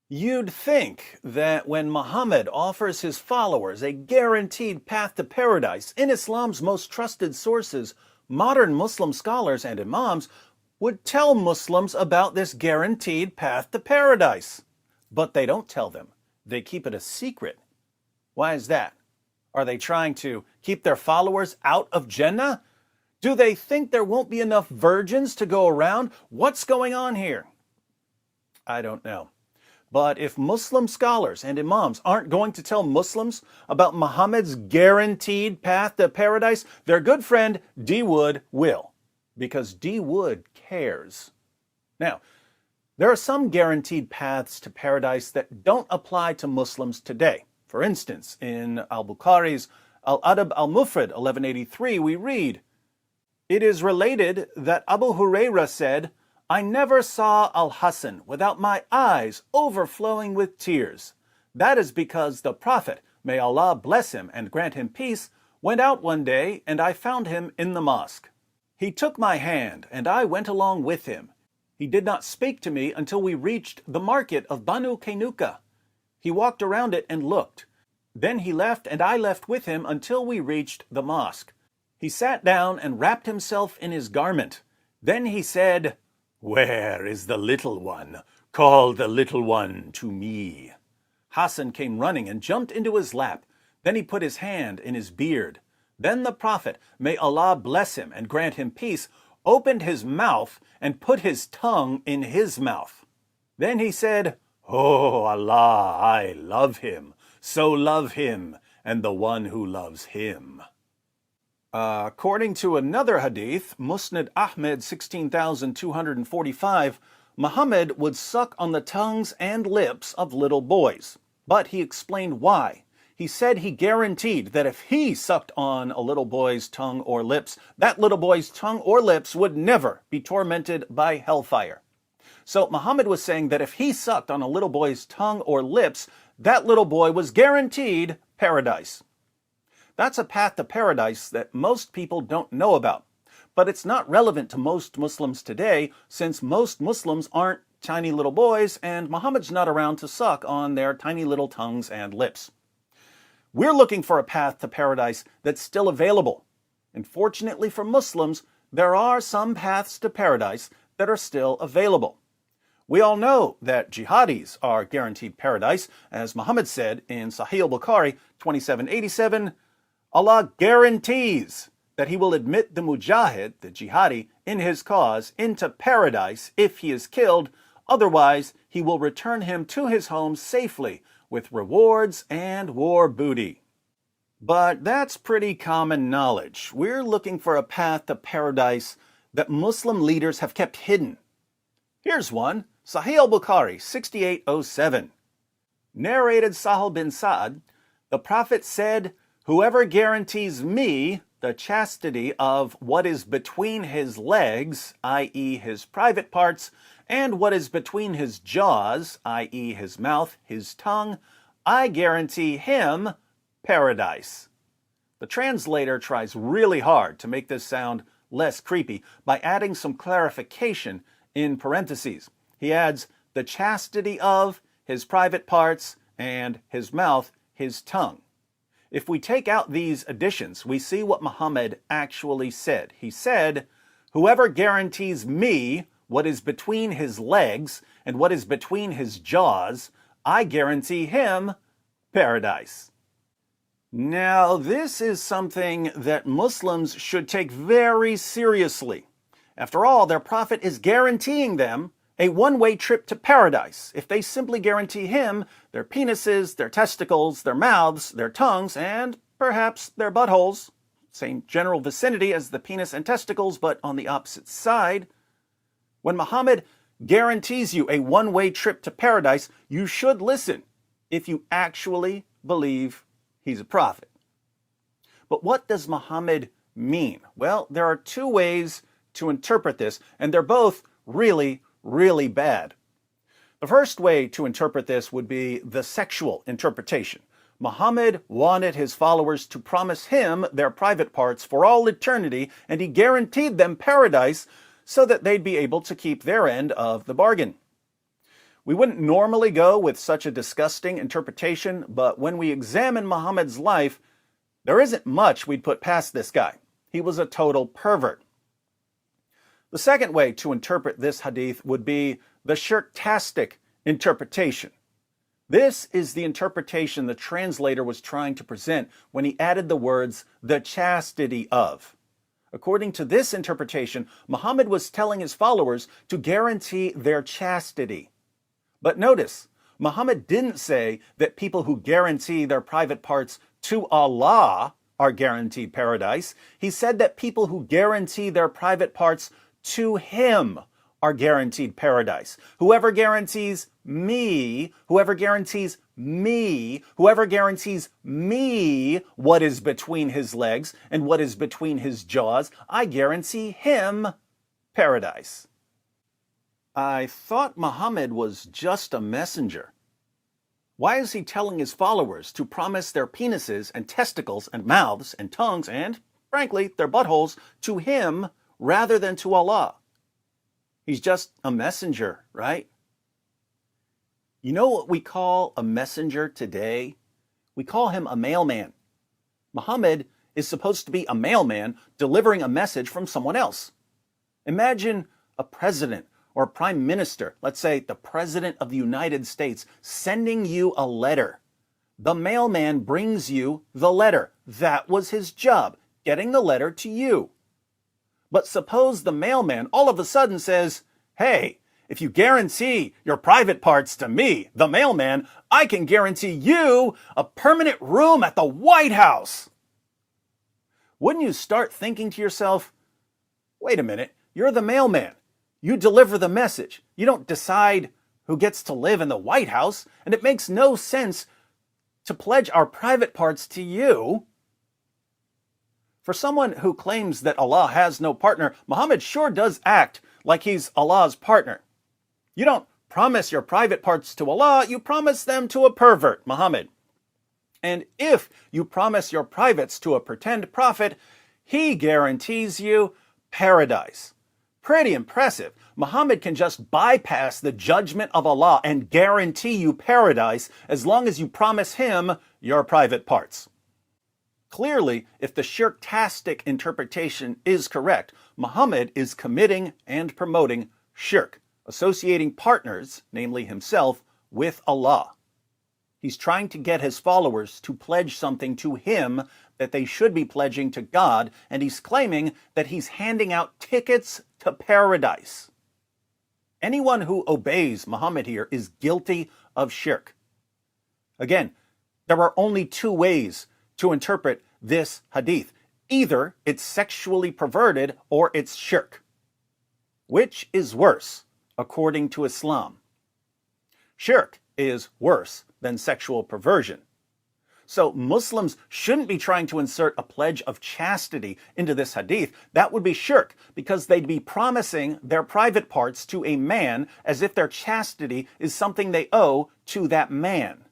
You'd think that when Muhammad offers his followers a guaranteed path to paradise in Islam's most trusted sources, modern Muslim scholars and imams would tell Muslims about this guaranteed path to paradise. But they don't tell them. They keep it a secret. Why is that? Are they trying to keep their followers out of Jannah? Do they think there won't be enough virgins to go around? What's going on here? I don't know. But if Muslim scholars and imams aren't going to tell Muslims about Muhammad's guaranteed path to paradise, their good friend D. Wood will, because D. Wood cares. Now, there are some guaranteed paths to paradise that don't apply to Muslims today. For instance, in al-Bukhari's Al-Adab al-Mufrad 1183, we read, "It is related that Abu Hurairah said, I never saw Al-Hasan without my eyes overflowing with tears. That is because the Prophet, may Allah bless him and grant him peace, went out one day and I found him in the mosque. He took my hand and I went along with him. He did not speak to me until we reached the market of Banu Kainuka. He walked around it and looked. Then he left and I left with him until we reached the mosque. He sat down and wrapped himself in his garment. Then he said, 'Where is the little one? Call the little one to me.' Hassan came running and jumped into his lap. Then he put his hand in his beard. Then the Prophet, may Allah bless him and grant him peace, opened his mouth and put his tongue in his mouth. Then he said, 'Oh Allah, I love him. So love him and the one who loves him.'" According to another hadith, Musnad Ahmed 16,245, Muhammad would suck on the tongues and lips of little boys. But he explained why. He said he guaranteed that if he sucked on a little boy's tongue or lips, that little boy's tongue or lips would never be tormented by hellfire. So Muhammad was saying that if he sucked on a little boy's tongue or lips, that little boy was guaranteed paradise. That's a path to paradise that most people don't know about. But it's not relevant to most Muslims today, since most Muslims aren't tiny little boys and Muhammad's not around to suck on their tiny little tongues and lips. We're looking for a path to paradise that's still available. And fortunately for Muslims, there are some paths to paradise that are still available. We all know that jihadis are guaranteed paradise, as Muhammad said in Sahih al-Bukhari 2787, Allah guarantees that he will admit the mujahid, the jihadi, in his cause into paradise if he is killed. Otherwise, he will return him to his home safely with rewards and war booty. But that's pretty common knowledge. We're looking for a path to paradise that Muslim leaders have kept hidden. Here's one, Sahih al-Bukhari 6807. Narrated Sahal bin Sa'ad, the Prophet said, "Whoever guarantees me the chastity of what is between his legs, i.e. his private parts, and what is between his jaws, i.e. his mouth, his tongue, I guarantee him paradise." The translator tries really hard to make this sound less creepy by adding some clarification in parentheses. He adds the chastity of his private parts and his mouth, his tongue. If we take out these additions, we see what Muhammad actually said. He said, "Whoever guarantees me what is between his legs and what is between his jaws, I guarantee him paradise." Now, this is something that Muslims should take very seriously. After all, their prophet is guaranteeing them a one-way trip to paradise if they simply guarantee him their penises, their testicles, their mouths, their tongues, and perhaps their buttholes. Same general vicinity as the penis and testicles, but on the opposite side. When Muhammad guarantees you a one-way trip to paradise, you should listen if you actually believe he's a prophet. But what does Muhammad mean? Well, there are two ways to interpret this, and they're both really bad. The first way to interpret this would be the sexual interpretation. Muhammad wanted his followers to promise him their private parts for all eternity, and he guaranteed them paradise so that they'd be able to keep their end of the bargain. We wouldn't normally go with such a disgusting interpretation, but when we examine Muhammad's life, there isn't much we'd put past this guy. He was a total pervert. The second way to interpret this hadith would be the shirktastic interpretation. This is the interpretation the translator was trying to present when he added the words, the chastity of. According to this interpretation, Muhammad was telling his followers to guarantee their chastity. But notice, Muhammad didn't say that people who guarantee their private parts to Allah are guaranteed paradise. He said that people who guarantee their private parts to Him are guaranteed paradise. Whoever guarantees me what is between his legs and what is between his jaws, I guarantee him paradise. I thought Muhammad was just a messenger. Why is he telling his followers to promise their penises and testicles and mouths and tongues and, frankly, their buttholes to him rather than to Allah? He's just a messenger, right? You know what we call a messenger today? We call him a mailman. Muhammad is supposed to be a mailman delivering a message from someone else. Imagine a president or a prime minister, let's say the president of the United States, sending you a letter. The mailman brings you the letter. That was his job, getting the letter to you. But suppose the mailman all of a sudden says, hey, if you guarantee your private parts to me, the mailman, I can guarantee you a permanent room at the White House. Wouldn't you start thinking to yourself, wait a minute, you're the mailman. You deliver the message. You don't decide who gets to live in the White House, and it makes no sense to pledge our private parts to you. For someone who claims that Allah has no partner, Muhammad sure does act like he's Allah's partner. You don't promise your private parts to Allah, you promise them to a pervert, Muhammad. And if you promise your privates to a pretend prophet, he guarantees you paradise. Pretty impressive. Muhammad can just bypass the judgment of Allah and guarantee you paradise as long as you promise him your private parts. Clearly, if the shirktastic interpretation is correct, Muhammad is committing and promoting shirk, associating partners, namely himself, with Allah. He's trying to get his followers to pledge something to him that they should be pledging to God, and he's claiming that he's handing out tickets to paradise. Anyone who obeys Muhammad here is guilty of shirk. Again, there are only two ways to interpret this hadith. Either it's sexually perverted or it's shirk. Which is worse, according to Islam? Shirk is worse than sexual perversion. So Muslims shouldn't be trying to insert a pledge of chastity into this hadith. That would be shirk, because they'd be promising their private parts to a man as if their chastity is something they owe to that man.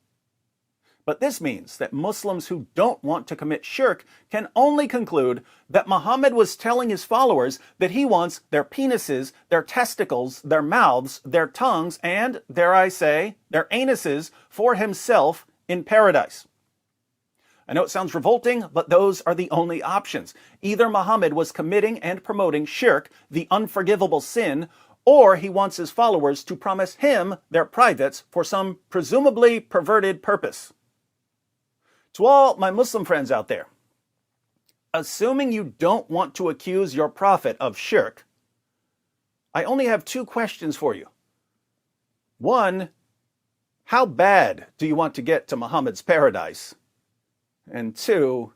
But this means that Muslims who don't want to commit shirk can only conclude that Muhammad was telling his followers that he wants their penises, their testicles, their mouths, their tongues, and, dare I say, their anuses for himself in paradise. I know it sounds revolting, but those are the only options. Either Muhammad was committing and promoting shirk, the unforgivable sin, or he wants his followers to promise him their privates for some presumably perverted purpose. To all my Muslim friends out there, assuming you don't want to accuse your prophet of shirk, I only have two questions for you. One, how bad do you want to get to Muhammad's paradise? And two,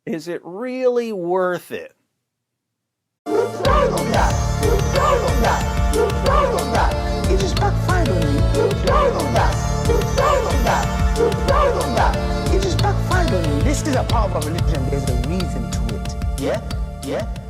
is it really worth it? You proud of that. You proud of that. You proud of that. It just backfired on you. You proud of that. You proud of that. You proud of that. It just backfired on you. This is a part of our religion. There's a reason to it. Yeah?